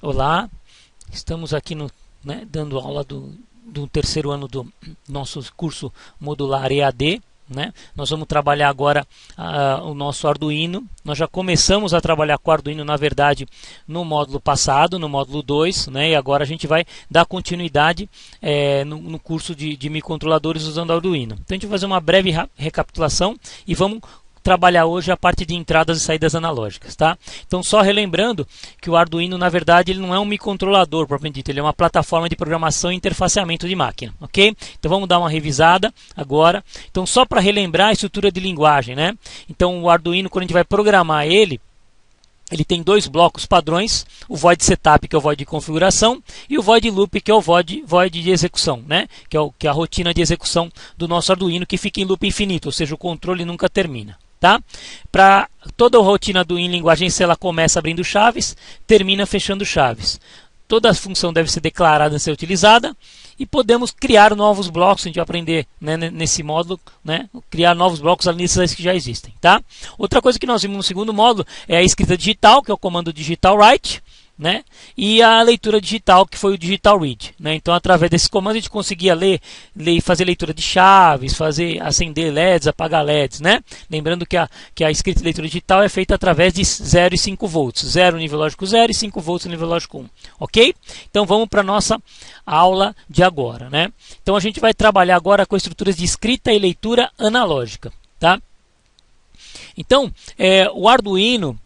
Olá, estamos aqui dando aula do terceiro ano do nosso curso modular EAD. Nós vamos trabalhar agora o nosso Arduino. Nós já começamos a trabalhar com o Arduino, na verdade, no módulo passado, no módulo 2, e agora a gente vai dar continuidade no curso de microcontroladores usando Arduino. Então a gente vai fazer uma breve recapitulação e vamos trabalhar hoje a parte de entradas e saídas analógicas, tá? Então, só relembrando que o Arduino, na verdade, ele não é um microcontrolador propriamente dito, ele é uma plataforma de programação e interfaceamento de máquina, ok? Então, vamos dar uma revisada agora. Então, só para relembrar a estrutura de linguagem, Então, o Arduino, quando a gente vai programar ele tem dois blocos padrões, o void setup, que é o void de configuração, e o void loop, que é o void de execução, que é a rotina de execução do nosso Arduino, que fica em loop infinito, ou seja, o controle nunca termina. Tá? Para toda a rotina em linguagem C, ela começa abrindo chaves, termina fechando chaves. Toda a função deve ser declarada e ser utilizada, e podemos criar novos blocos. A gente vai aprender nesse módulo, criar novos blocos além desses que já existem. Tá? Outra coisa que nós vimos no segundo módulo é a escrita digital, que é o comando digital write, e a leitura digital, que foi o digital read. Então, através desse comando, a gente conseguia ler e fazer leitura de chaves, acender LEDs, apagar LEDs. Lembrando que a escrita e leitura digital é feita através de 0 e 5 volts. 0 no nível lógico 0 e 5 volts no nível lógico 1. Ok? Então, vamos para a nossa aula de agora. Então, a gente vai trabalhar agora com estruturas de escrita e leitura analógica. Tá? Então, o Arduino,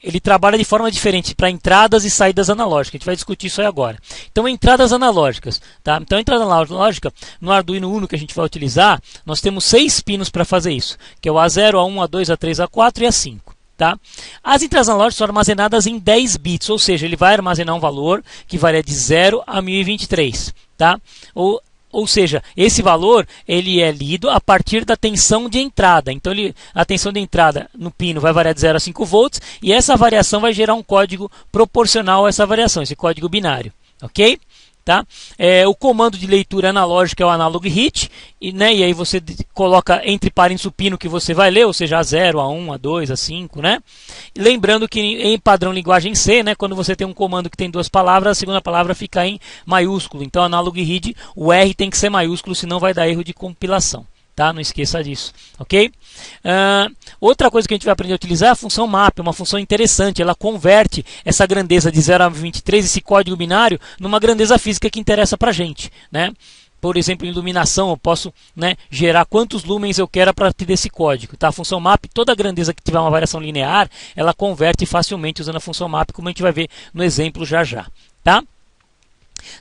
ele trabalha de forma diferente para entradas e saídas analógicas. A gente vai discutir isso aí agora. Então, entradas analógicas. Tá? Então, a entrada analógica, no Arduino Uno que a gente vai utilizar, nós temos 6 pinos para fazer isso, que é o A0, A1, A2, A3, A4 e A5. Tá? As entradas analógicas são armazenadas em 10 bits, ou seja, ele vai armazenar um valor que varia de 0 a 1023. Tá? Ou seja, esse valor ele é lido a partir da tensão de entrada. Então, a tensão de entrada no pino vai variar de 0 a 5 volts e essa variação vai gerar um código proporcional a essa variação, esse código binário. Ok? Tá? O comando de leitura analógica é o analog hit, e aí você coloca entre parênteses o pino que você vai ler, ou seja, A0, A1, A2, A5. E lembrando que em padrão linguagem C, quando você tem um comando que tem duas palavras, a segunda palavra fica em maiúsculo. Então, analog read, o R tem que ser maiúsculo, senão vai dar erro de compilação. Tá? Não esqueça disso, ok? Outra coisa que a gente vai aprender a utilizar é a função map, uma função interessante. Ela converte essa grandeza de 0 a 23, esse código binário, numa grandeza física que interessa para a gente. Por exemplo, em iluminação, eu posso gerar quantos lumens eu quero a partir desse código. Tá? A função map, toda grandeza que tiver uma variação linear, ela converte facilmente usando a função map, como a gente vai ver no exemplo já já. Tá?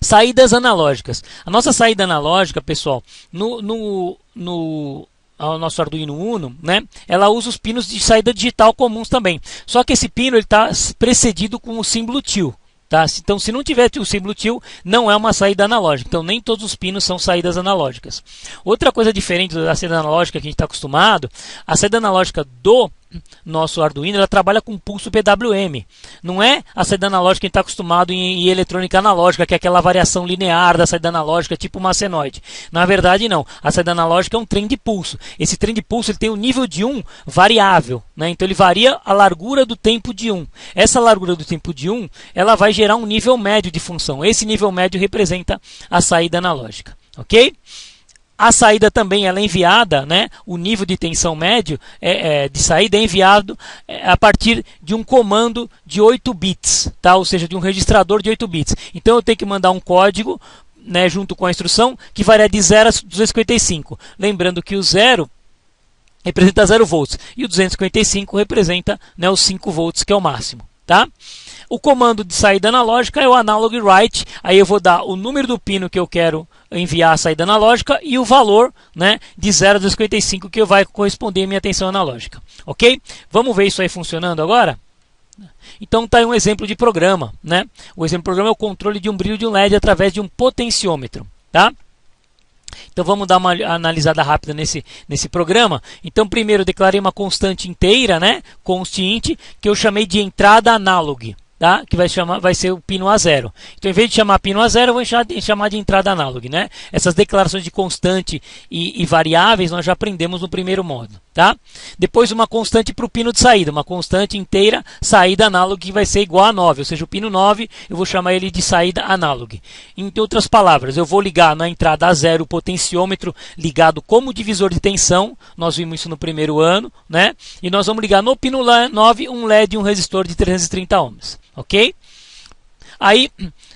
Saídas analógicas. A nossa saída analógica, pessoal, no nosso Arduino Uno, ela usa os pinos de saída digital comuns também. Só que esse pino está precedido com o símbolo TIL. Tá? Então, se não tiver o símbolo TIL, não é uma saída analógica. Então, nem todos os pinos são saídas analógicas. Outra coisa diferente da saída analógica que a gente está acostumado, a saída analógica do nosso Arduino, ela trabalha com pulso PWM. Não é a saída analógica que a gente está acostumado em eletrônica analógica, que é aquela variação linear da saída analógica, tipo uma senoide. Na verdade, não. A saída analógica é um trem de pulso. Esse trem de pulso ele tem um nível de 1 variável. Então, ele varia a largura do tempo de 1. Essa largura do tempo de 1, ela vai gerar um nível médio de função. Esse nível médio representa a saída analógica. Ok? A saída também ela é enviada, o nível de tensão médio de saída é enviado a partir de um comando de 8 bits, tá? Ou seja, de um registrador de 8 bits. Então eu tenho que mandar um código junto com a instrução que varia de 0 a 255. Lembrando que o 0 representa 0 volts e o 255 representa os 5 volts, que é o máximo. Tá? O comando de saída analógica é o analog write. Aí eu vou dar o número do pino que eu quero enviar a saída analógica e o valor de 0 a 255 que vai corresponder à minha tensão analógica. Ok? Vamos ver isso aí funcionando agora? Então está aí um exemplo de programa. O exemplo de programa é o controle de um brilho de um LED através de um potenciômetro. Tá? Então vamos dar uma analisada rápida nesse programa. Então primeiro eu declarei uma constante inteira, const int, que eu chamei de entrada analog. Tá? Que vai ser o pino A0. Então, em vez de chamar pino A0, eu vou chamar de entrada analog. Essas declarações de constante e variáveis nós já aprendemos no primeiro módulo. Tá? Depois uma constante para o pino de saída, uma constante inteira saída analog que vai ser igual a 9, ou seja, o pino 9 eu vou chamar ele de saída analog. Em outras palavras, eu vou ligar na entrada A0 o potenciômetro ligado como divisor de tensão, nós vimos isso no primeiro ano, né? E nós vamos ligar no pino 9 um LED e um resistor de 330 ohms, ok? Aí,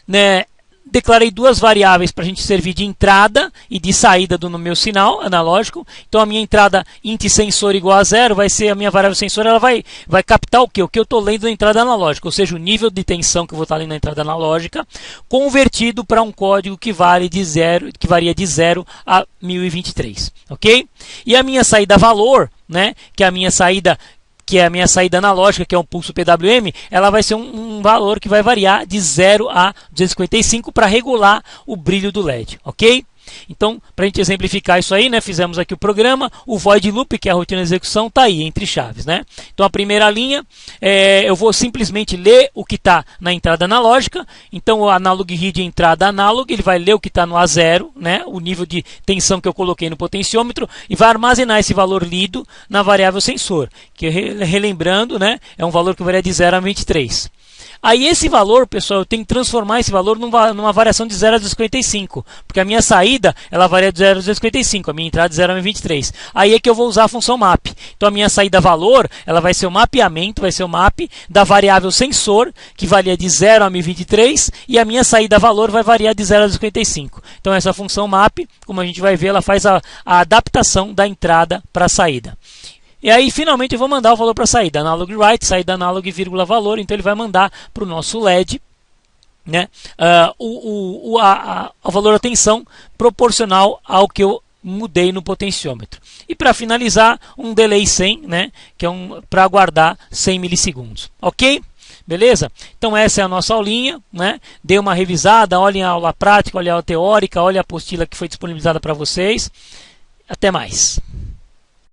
né, declarei duas variáveis para a gente servir de entrada e de saída do meu sinal analógico. Então a minha entrada int sensor igual a 0 vai ser a minha variável sensor, ela vai captar o que? O que eu estou lendo na entrada analógica, ou seja, o nível de tensão que eu vou estar lendo na entrada analógica, convertido para um código que varia de 0 a 1023, ok? E a minha saída valor, né, que é a minha saída analógica, que é um pulso PWM, ela vai ser um valor que vai variar de 0 a 255 para regular o brilho do LED, ok? Então, para a gente exemplificar isso aí, né, fizemos aqui o programa, o void loop, que é a rotina de execução, está aí, entre chaves. Né? Então, a primeira linha, eu vou simplesmente ler o que está na entrada analógica. Então, o analog read entrada analog, ele vai ler o que está no A0, né, o nível de tensão que eu coloquei no potenciômetro, e vai armazenar esse valor lido na variável sensor, que, relembrando, né, é um valor que varia de 0 a 23. Aí esse valor, pessoal, eu tenho que transformar esse valor numa variação de 0 a 255, porque a minha saída ela varia de 0 a 255, a minha entrada de 0 a 23. Aí é que eu vou usar a função map. Então a minha saída valor, ela vai ser o mapeamento, vai ser o map da variável sensor, que varia de 0 a 1023, e a minha saída valor vai variar de 0 a 255. Então essa função map, como a gente vai ver, ela faz a adaptação da entrada para a saída. E aí, finalmente, eu vou mandar o valor para a saída. Analog write, saída analog, vírgula, valor. Então, ele vai mandar para o nosso LED, né, o valor da tensão proporcional ao que eu mudei no potenciômetro. E para finalizar, um delay 100, né, que é para aguardar 100 milissegundos. Ok? Beleza? Então, essa é a nossa aulinha. Né? Dê uma revisada, olhem a aula prática, olhem a aula teórica, olhem a apostila que foi disponibilizada para vocês. Até mais.